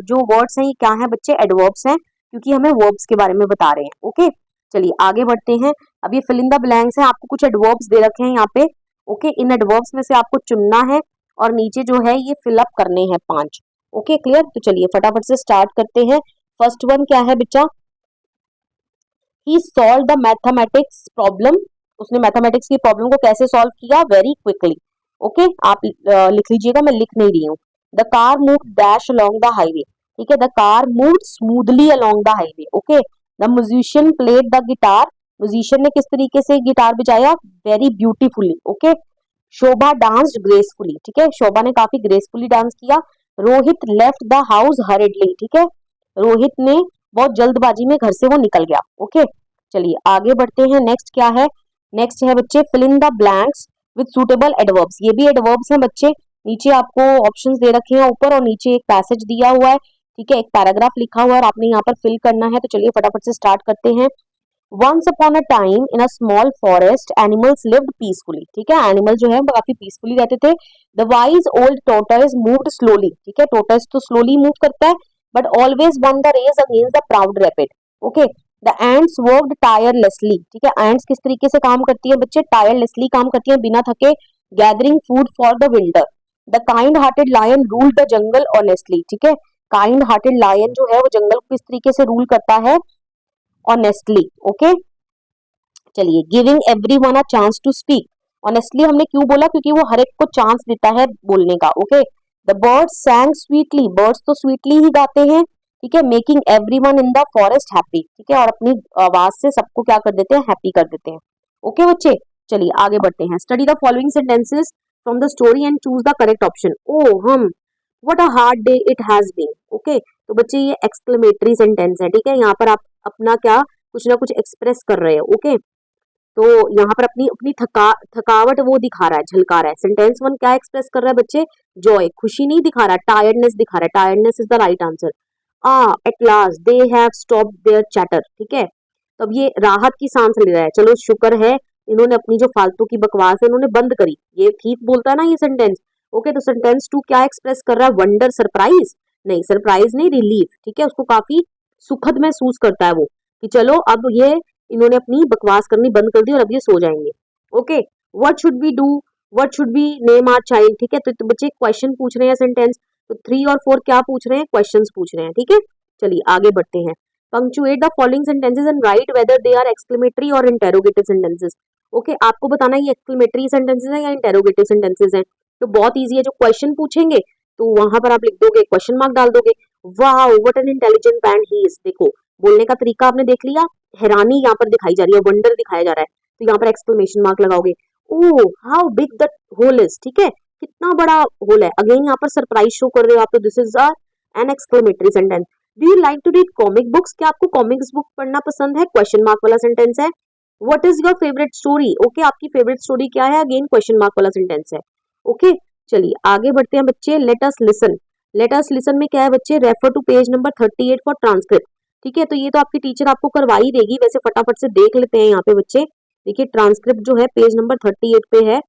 जो वर्ड्स हैं ये क्या है बच्चे, एडवर्ब्स हैं, क्योंकि हमें वर्ब्स के बारे में बता रहे हैं। ओके, चलिए आगे बढ़ते हैं। अब ये फिल इन द ब्लैंक्स हैं, आपको कुछ एडवर्ब्स दे रखे हैं यहाँ पे। ओके, इन एडवर्ब्स में से आपको चुनना है और नीचे जो है ये फिलअप करने हैं 5। Okay, clear. तो चलिए फटाफट से स्टार्ट करते हैं। फर्स्ट वन क्या है बच्चा, ही सॉल्व द मैथमेटिक्स प्रॉब्लम, उसने मैथमेटिक्स की प्रॉब्लम को कैसे सॉल्व किया, वेरी क्विकली। ओके, आप लिख लीजिएगा, मैं लिख नहीं रही हूँ। The car move dash along the highway, ठीक है, the car move smoothly along the highway. Okay, the musician played the guitar, musician ने किस तरीके से गिटार बजाया, वेरी ब्यूटीफुली। ओके, शोभा डांस्ड ग्रेसफुली, ठीक है, शोभा ने काफी ग्रेसफुली डांस किया। रोहित लेफ्ट द हाउस हरिडली, ठीक है, रोहित ने बहुत जल्दबाजी में घर से वो निकल गया। ओके, चलिए आगे बढ़ते हैं। नेक्स्ट क्या है, नेक्स्ट है बच्चे fill in the blanks with suitable adverbs, ये भी एडवर्ब्स हैं बच्चे। नीचे आपको ऑप्शंस दे रखे हैं ऊपर और नीचे एक पैसेज दिया हुआ है, ठीक है, एक पैराग्राफ लिखा हुआ है और आपने यहाँ पर फिल करना है। तो चलिए फटाफट से स्टार्ट करते हैं। Once upon a time in a small forest animals lived peacefully, ठीक है, एनिमल जो है वो काफी पीसफुली रहते थे। The wise old tortoise moved slowly, ठीक है, टोर्टोइस तो स्लोली मूव करता है but always won the race against the proud rapid. Okay, the ants worked tirelessly, ठीक है, एंड्स किस तरीके से काम करती है बच्चे, टायरलेसली काम करती है, बिना थके। Gathering food for the winter, the kind hearted lion ruled the jungle honestly, ठीक है, काइंड हार्टेड लायन जो है वो जंगल को किस तरीके से रूल करता है, ऑनेस्टली। ओके, चलिए giving everyone a chance to speak, honestly हमने क्यों बोला, क्योंकि वो हर एक को चांस देता है बोलने का। Okay, the birds सैंग sweetly, birds तो स्वीटली ही गाते हैं, ठीक है, making everyone in the forest happy, ठीक है, और अपनी आवाज से सबको क्या कर देते हैं, हैप्पी कर देते हैं। ओके बच्चे, चलिए आगे बढ़ते हैं। Study the following sentences from the story and choose the correct option. Oh hmm, what a hard day it has been. Okay, तो बच्चे ये एक्सक्लेमेटरी सेंटेंस है, ठीक है, यहाँ पर आप अपना क्या कुछ ना कुछ एक्सप्रेस कर रहे हो। ओके, तो यहाँ पर अपनी अपनी थकावट वो दिखा रहा है, झलका रहा है। सेंटेंस वन क्या एक्सप्रेस कर रहा है बच्चे, जॉय, खुशी नहीं दिखा रहा, टायर्डनेस दिखा रहा है, tiredness is the right answer. At last they have stopped their chatter, ठीक है, तो अब ये राहत की सांस ले रहा है, चलो शुक्र है इन्होंने अपनी जो फालतू की बकवास है इन्होंने बंद करी, ये ठीक बोलता है ना ये सेंटेंस। ओके, तो सेंटेंस टू क्या एक्सप्रेस कर रहा है, वंडर, सरप्राइज नहीं, सरप्राइज नहीं, रिलीफ, ठीक है, उसको काफी सुखद महसूस करता है वो, कि चलो अब ये इन्होंने अपनी बकवास करनी बंद कर दी और अब ये सो जाएंगे। Okay, what should we do, what should we name our child, ठीक है, तो बच्चे क्वेश्चन पूछ रहे हैं सेंटेंस, तो 3 और 4 क्या पूछ रहे हैं, क्वेश्चंस पूछ रहे हैं, ठीक है। चलिए आगे बढ़ते हैं। Punctuate the following sentences and write whether they are exclamatory और इंटेरोगेटिव सेंटेंसेस। ओके, आपको बताना ये एक्सक्लेमेटरी सेंटेंसेस है या इंटेरोगेटिव सेंटेंसेस हैं, तो बहुत ईजी है, जो क्वेश्चन पूछेंगे तो वहां पर आप लिख दोगे, क्वेश्चन मार्क डाल दोगे। वाह what an intelligent man he is, देखो बोलने का तरीका आपने देख लिया, हैरानी यहाँ पर दिखाई जा रही है, वंडर दिखाया जा रहा है, तो यहाँ पर एक्सक्लेमेशन मार्क लगाओगे। Oh how big the hole is, ठीक है, कितना बड़ा होल है, अगेन यहाँ पर सरप्राइज शो कर रहे हो आप, तो this is an exclamatory sentence. Do you like to read comic books, क्या आपको कॉमिक्स बुक पढ़ना पसंद है, क्वेश्चन मार्क वाला सेंटेंस है। What is your favourite story, okay, आपकी फेवरेट स्टोरी क्या है, अगेन क्वेश्चन मार्क वाला सेंटेंस है। ओके, चलिए आगे बढ़ते हैं बच्चे। Let us listen, let us listen में क्या है बच्चे, refer to page number 38 for transcript, ठीक है, तो ये तो आपकी टीचर आपको करवा ही देगी, वैसे फटाफट से देख लेते हैं यहाँ पे बच्चे। देखिए ट्रांसक्रिप्ट जो है पेज नंबर 38 पे है,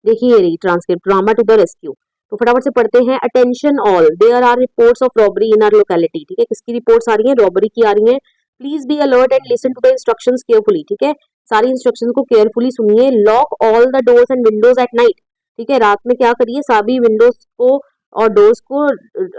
देखिए ये रही transcript, drama to the rescue, तो फटाफट से पढ़ते हैं। Attention all, there are reports of robbery in our locality, ठीक है, किसकी रिपोर्ट्स आ रही है, रॉबरी की आ रही है। Please be alert and listen to the instructions carefully, ठीक है, सारी इंस्ट्रक्शंस को केयरफुली सुनिए। Lock all the doors and windows at night, ठीक है, रात में क्या करिए, सभी विंडोज को और डोर्स को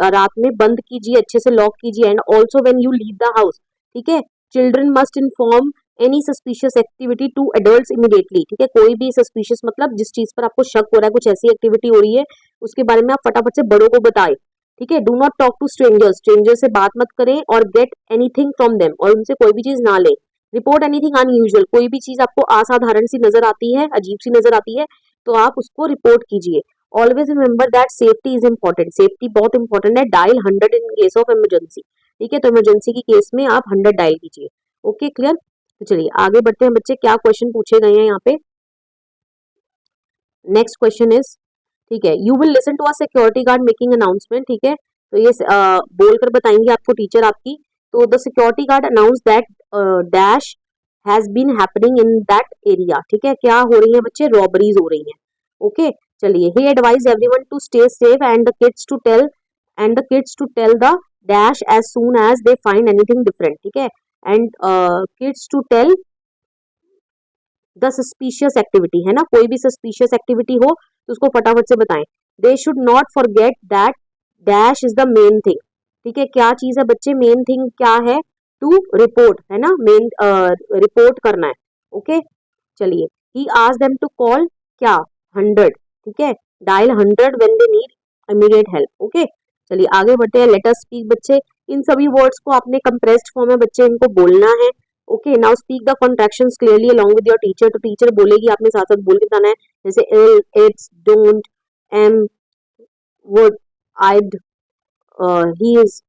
रात में बंद कीजिए, अच्छे से लॉक कीजिए। And also when you leave the house, ठीक है, children must inform any suspicious activity to adults immediately, ठीक है, कोई भी सस्पिशियस मतलब जिस चीज पर आपको शक हो रहा है, कुछ ऐसी एक्टिविटी हो रही है उसके बारे में आप फटाफट से बड़ों को बताएं, ठीक है। Do not talk to strangers, stranger से बात मत करें, और गेट एनीथिंग फ्रॉम देम, और उनसे कोई भी चीज ना लें। रिपोर्ट एनीथिंग अनयूजुअल, कोई भी चीज आपको असाधारण सी नजर आती है, अजीब सी नजर आती है, तो आप उसको रिपोर्ट कीजिए। Always remember that safety is important, safety बहुत इंपॉर्टेंट है। Dial 100 in case of emergency, ठीक है, तो इमरजेंसी की केस में आप 100 डायल कीजिए। ओके क्लियर, तो चलिए आगे बढ़ते हैं बच्चे, क्या क्वेश्चन पूछे गए हैं यहाँ पे। नेक्स्ट क्वेश्चन इज, ठीक है, you will listen to a security guard making announcement, ठीक है, तो ये बोलकर बताएंगे आपको टीचर आपकी। तो the security guard announce that dash has been happening in that area, ठीक है, क्या हो रही है बच्चे, रॉबरीज हो रही हैं। ओके, चलिए he advise everyone to stay safe and the kids to tell the dash as soon as they find anything different, ठीक है, and kids to tell the suspicious activity, है ना, कोई भी सस्पिशियस एक्टिविटी हो तो उसको फटाफट से बताएं। They should not forget that dash is the main thing, ठीक है, क्या चीज है बच्चे, मेन थिंग क्या है, टू रिपोर्ट, है ना, मेन रिपोर्ट करना है। ओके, चलिए he asked them to call क्या, 100, ठीक है, dial 100 when they need immediate help. Okay, चलिए आगे बढ़ते हैं। लेट अस स्पीक, बच्चे इन सभी वर्ड्स को आपने कंप्रेस्ड फॉर्म में बच्चे इनको बोलना है। Okay, now speak the contractions clearly along with your teacher, तो टीचर बोलेगी, आपने साथ साथ बोल के बताना है, जैसे I'll, it's, don't, I'm, would, I'd, he is,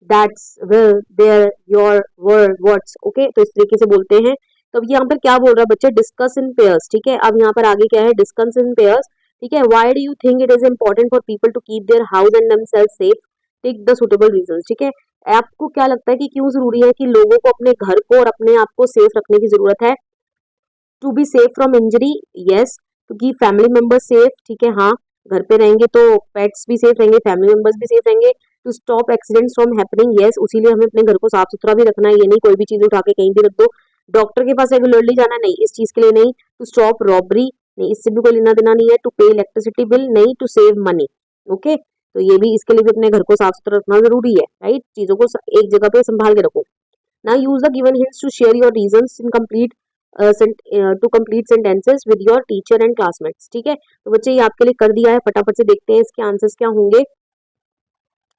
that's, will, there, your, were, what's. Okay, तो इस तरीके से बोलते हैं। तो अब यहाँ पर क्या बोल रहा है बच्चे, डिस्कस इन पेयर्स, ठीक है, अब यहाँ पर आगे क्या है, डिस्कस इन पेयर्स, ठीक है। Why do you think it is important for people to keep their house and themselves safe, take the suitable reasons, ठीक है, आपको क्या लगता है कि क्यों जरूरी है कि लोगों को अपने घर को और अपने आप को सेफ रखने की जरूरत है। To be safe from injury, yes, to keep family members safe, ठीक है, हाँ, घर पे रहेंगे तो पेट्स भी सेफ रहेंगे, फैमिली मेंबर्स भी सेफ रहेंगे। To stop accidents from happening, yes, उसीलिए हमें अपने घर को साफ सुथरा भी रखना है, ये नहीं कोई भी चीज उठा के कहीं भी रख दो। डॉक्टर के पास रेगुलरली जाना, नहीं, इस चीज के लिए नहीं। टू स्टॉप रॉबरी, नहीं, इससे भी कोई लेना देना नहीं है। टू पे इलेक्ट्रिसिटी बिल, नहीं। टू सेव मनी, ओके, तो ये भी, इसके लिए भी अपने घर को साफ सुथरा रखना जरूरी है, राइट। चीजों को एक जगह पे संभाल के रखो। ना use the given hints to share your reasons in complete to complete sentences with your teacher and classmates. ठीक है, तो बच्चे ये आपके लिए कर दिया है, फटाफट से देखते हैं इसके आंसर्स क्या होंगे।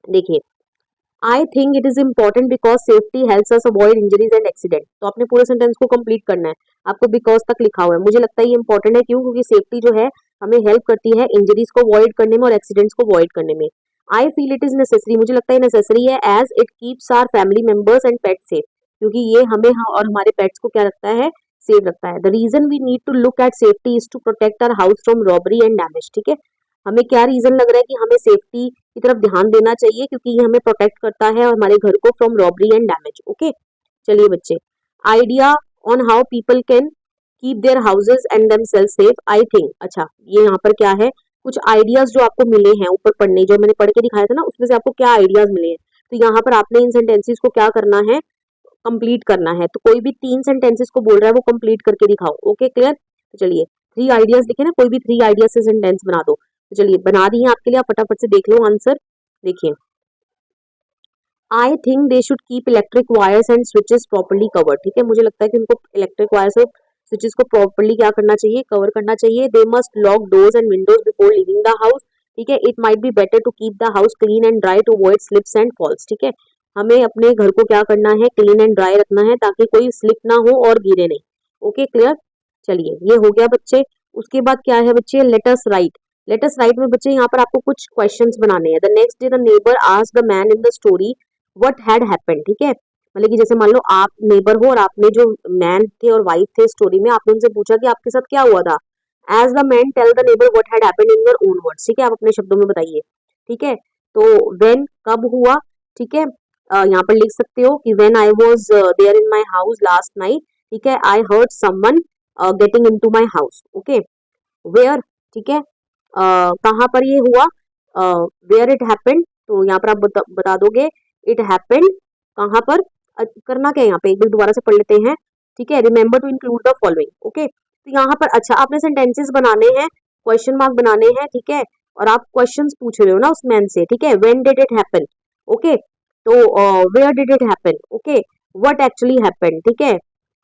देखिए, I think it is important because safety helps us avoid injuries and accident. तो आपने पूरे सेंटेंस को कंप्लीट करना है, आपको बिकॉज तक लिखा हुआ है। मुझे लगता है ये इंपॉर्टेंट है, क्यों? क्योंकि सेफ्टी जो है हमें हेल्प करती है इंजरीज को अवॉइड करने में और एक्सीडेंट्स को अवॉइड करने में। I feel it is necessary, मुझे लगता है नेसेसरी है, as it keeps our family members and pet safe, क्योंकि ये हमें और हमारे पेट्स को क्या रखता है, सेफ रखता है। The reason we need to look at safety is to protect our house from robbery and damage. ठीक है, हमें क्या रीजन लग रहा है कि हमें सेफ्टी की तरफ ध्यान देना चाहिए, क्योंकि ये हमें प्रोटेक्ट करता है और हमारे घर को from robbery and damage. Okay, चलिए बच्चे, idea on how people can keep their houses and themselves safe. I think, अच्छा ये यहाँ पर क्या है, कुछ आइडियाज जो आपको मिले हैं ऊपर पढ़ने, जो मैंने पढ़ के दिखाया था ना, उसमें से आपको क्या आइडियाज मिले हैं। तो यहाँ पर आपने इन सेंटेंसेस को क्या करना है, कंप्लीट करना है। तो कोई भी 3 सेंटेंसेस को बोल रहा है वो कंप्लीट करके दिखाओ। Okay, clear. तो चलिए 3 आइडियाज लिखे ना, कोई भी 3 आइडियाज से सेंटेंस बना दो। तो चलिए बना दी है आपके लिए, आप फटाफट से देख लो आंसर। देखिए, I think they should keep electric wires and switches properly covered. ठीक है, मुझे लगता है कि उनको इलेक्ट्रिक वायर्स और स्विचेस को प्रॉपर्ली क्या करना चाहिए, कवर करना चाहिए। They must lock doors and windows before leaving the house. ठीक है, it might be better to keep the house clean and dry to avoid slips and falls. ठीक है, हमें अपने घर को क्या करना है, क्लीन एंड ड्राई रखना है, ताकि कोई स्लिप ना हो और गिरे नहीं। Okay, clear. चलिए ये हो गया बच्चे। उसके बाद क्या है बच्चे, लेटस राइट। लेटस राइट में बच्चे यहाँ पर आपको कुछ क्वेश्चंस बनाने हैं। The next day the neighbour asked the man in the story what had happened. ठीक है, मतलब कि जैसे मान लो आप नेबर हो और आपने जो मैन थे और वाइफ थे स्टोरी में, आपने उनसे पूछा कि आपके साथ क्या हुआ था। As the man tell the neighbour what had happened in your own words. ठीक है, आप अपने शब्दों में बताइए। ठीक है, तो व्हेन कब हुआ। ठीक है, यहाँ पर लिख सकते हो कि when I was there in my house last night. ठीक है, I heard someone getting into my house. Okay, where. ठीक है, कहाँ पर ये हुआ, वेयर इट हैपेंड। तो यहाँ पर आप बता दोगे इट हैपेंड कहाँ पर। करना क्या है यहाँ पे, एक बार दोबारा से पढ़ लेते हैं। ठीक है, remember to include the following. Okay, तो यहाँ पर अच्छा आपने सेंटेंसेस बनाने हैं, क्वेश्चन मार्क बनाने हैं। ठीक है, और आप क्वेश्चंस पूछ रहे हो ना उस मैन से। ठीक है, when did it happen. Okay, तो where did it happen. Okay, what actually happened. ठीक है,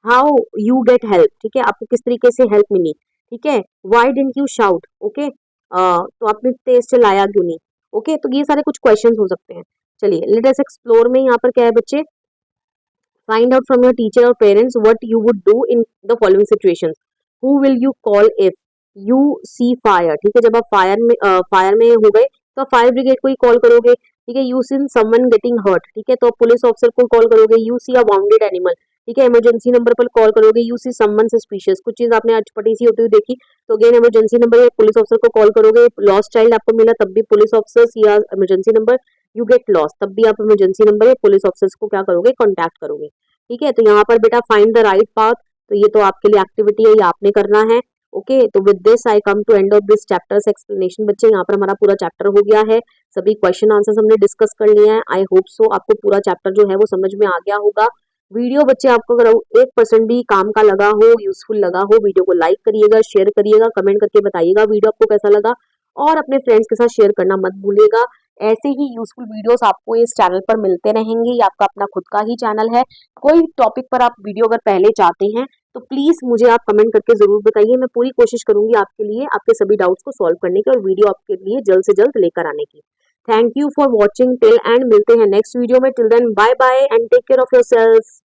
हाउ यू गेट हेल्प। ठीक है, आपको किस तरीके से हेल्प मिली। ठीक है, why didn't you shout. Okay, तो आपने तेज चलाया क्यों नहीं। ओके, तो ये सारे कुछ क्वेश्चंस हो सकते हैं। चलिए लेट अस एक्सप्लोर में यहाँ पर क्या है बच्चे, find out from your teacher और parents what you would do in the following situations. Who will you call if you see fire. ठीक है, जब आप फायर में हो गए तो आप फायर ब्रिगेड को ही कॉल करोगे। ठीक है, you seen someone getting hurt. ठीक है, तो आप पुलिस ऑफिसर को कॉल करोगे। You see a wounded animal. ठीक है, इमरजेंसी नंबर पर कॉल करोगे। यू सी समवन सस्पिशियस, कुछ चीज आपने अटपटी सी होती हुई देखी तो अगेन इमरजेंसी नंबर या पुलिस ऑफिसर को कॉल करोगे। लॉस्ट चाइल्ड आपको मिला तब भी पुलिस ऑफिसर्स या emergency number. You get lost तब भी आप इमरजेंसी नंबर या पुलिस ऑफिसर्स को क्या करोगे, कॉन्टैक्ट करोगे। ठीक है, तो यहाँ पर बेटा फाइंड द राइट पाथ, तो ये तो आपके लिए एक्टिविटी है, ये आपने करना है। ओके, तो with this I come to end of this chapter's explanation. बच्चे यहाँ पर हमारा पूरा चैप्टर हो गया है, सभी क्वेश्चन आंसर्स हमने डिस्कस कर लिए हैं। आई होप सो आपको पूरा चैप्टर जो है वो समझ में आ गया होगा। वीडियो बच्चे आपको अगर 1% भी काम का लगा हो, यूजफुल लगा हो, वीडियो को लाइक करिएगा, शेयर करिएगा, कमेंट करके बताइएगा वीडियो आपको कैसा लगा, और अपने फ्रेंड्स के साथ शेयर करना मत भूलिएगा। ऐसे ही यूजफुल वीडियोस आपको इस चैनल पर मिलते रहेंगे। ये आपका अपना खुद का ही चैनल है। कोई टॉपिक पर आप वीडियो अगर पहले चाहते हैं तो प्लीज मुझे आप कमेंट करके जरूर बताइए। मैं पूरी कोशिश करूंगी आपके लिए आपके सभी डाउट्स को सॉल्व करने की और वीडियो आपके लिए जल्द से जल्द लेकर आने की। Thank you for watching till end, मिलते हैं नेक्स्ट वीडियो में। Till then bye bye and take care of yourself.